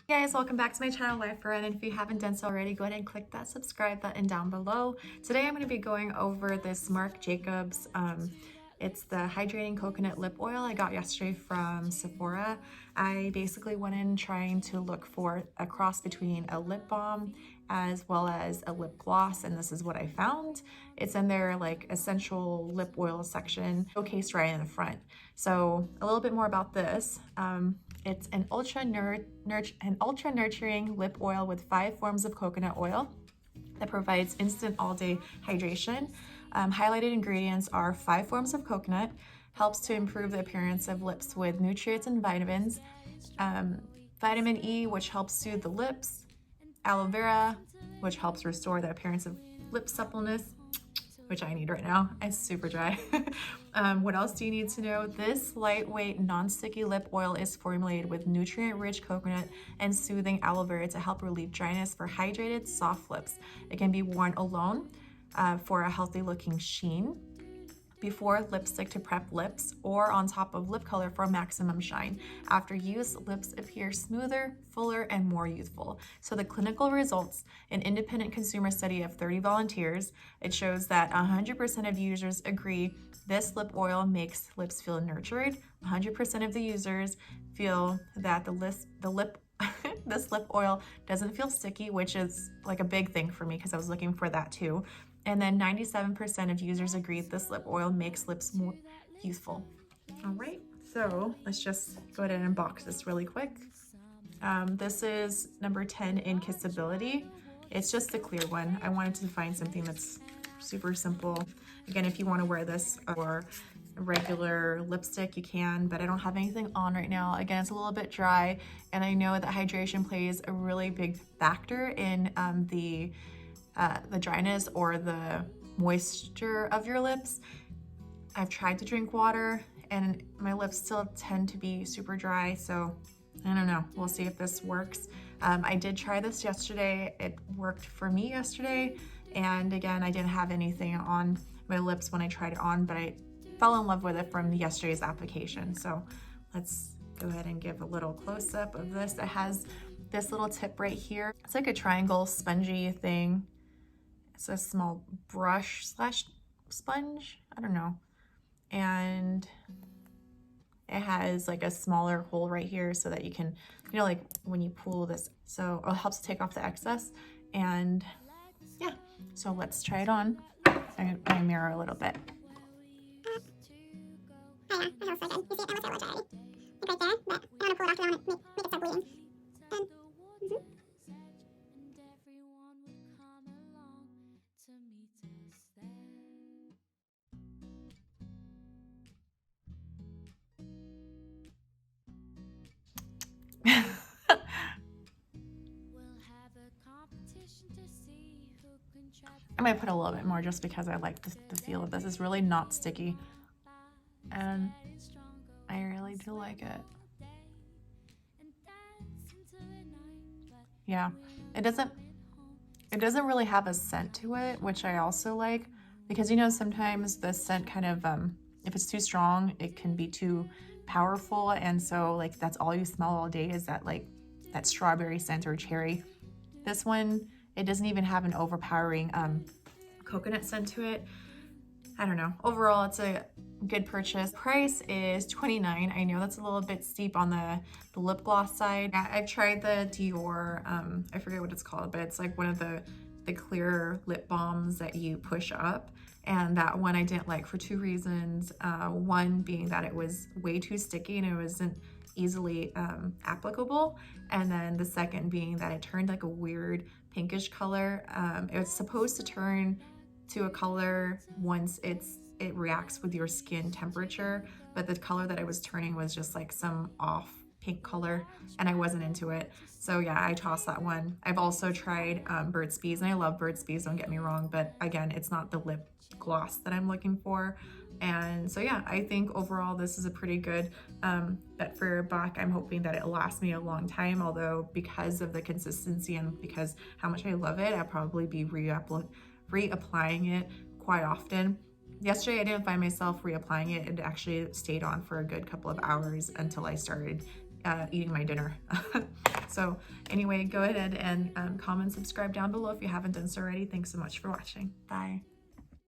Hey guys, welcome back to my channel, Lifer, and if you haven't done so already, go ahead and click that subscribe button down below. Today I'm going to be going over this Marc Jacobs. It's the hydrating coconut lip oil I got yesterday from Sephora. I basically went in trying to look for a cross between a lip balm as well as a lip gloss, and this is what I found. It's in their like essential lip oil section, showcased right in the front. So a little bit more about this. It's an ultra nurturing lip oil with 5 forms of coconut oil that provides instant all-day hydration. Highlighted ingredients are 5 forms of coconut, helps to improve the appearance of lips with nutrients and vitamins, vitamin E, which helps soothe the lips, aloe vera, which helps restore the appearance of lip suppleness, which I need right now. I'm super dry. What else do you need to know? This lightweight, non-sticky lip oil is formulated with nutrient-rich coconut and soothing aloe vera to help relieve dryness for hydrated, soft lips. It can be worn alone for a healthy-looking sheen, before lipstick to prep lips, or on top of lip color for maximum shine. After use, lips appear smoother, fuller, and more youthful. So the clinical results, an independent consumer study of 30 volunteers, it shows that 100% of users agree this lip oil makes lips feel nurtured. 100% of the users feel that this lip oil doesn't feel sticky, which is like a big thing for me because I was looking for that too. And then 97% of users agree this lip oil makes lips more youthful. All right, so let's just go ahead and unbox this really quick. This is number 10 in Kissability. It's just a clear one. I wanted to find something that's super simple. Again, if you want to wear this or a regular lipstick, you can, but I don't have anything on right now. Again, it's a little bit dry, and I know that hydration plays a really big factor in the dryness or the moisture of your lips. I've tried to drink water and my lips still tend to be super dry, so I don't know. We'll see if this works. I did try this yesterday. It worked for me yesterday, and again, I didn't have anything on my lips when I tried it on, but I fell in love with it from yesterday's application. So let's go ahead and give a little close-up of this. It has this little tip right here. It's like a triangle spongy thing. It's a small brush slash sponge, I don't know. And it has like a smaller hole right here so that you can, you know, like when you pull this, so it helps take off the excess. And yeah, so let's try it on. I mirror a little bit. Oh yeah, that smells so good. You see, it almost got a little dry. Like right there, but I want to pull it off because I want to make it start bleeding. I might put a little bit more just because I like the feel of this. It's really not sticky, and I really do like it. Yeah, it doesn't really have a scent to it, which I also like, because you know sometimes the scent kind of if it's too strong, it can be too powerful, and so like that's all you smell all day is that like that strawberry scent or cherry. This one, it doesn't even have an overpowering coconut scent to it. I don't know. Overall, it's a good purchase. Price is $29. I know that's a little bit steep on the lip gloss side. I've tried the Dior, I forget what it's called, but it's like one of the clear lip balms that you push up. And that one I didn't like for 2 reasons. One being that it was way too sticky and it wasn't easily applicable. And then the second being that it turned like a weird pinkish color. It was supposed to turn to a color once it reacts with your skin temperature, but the color that it was turning was just like some off pink color, and I wasn't into it. So yeah, I tossed that one. I've also tried Burt's Bees, and I love Burt's Bees, don't get me wrong, but again, it's not the lip gloss that I'm looking for. And so yeah, I think overall this is a pretty good bet for your buck. I'm hoping that it lasts me a long time, although because of the consistency and because how much I love it, I'll probably be reapplying it quite often. Yesterday I didn't find myself reapplying it. It actually stayed on for a good couple of hours until I started eating my dinner. So anyway, go ahead and comment, subscribe down below if you haven't done so already. Thanks so much for watching. Bye.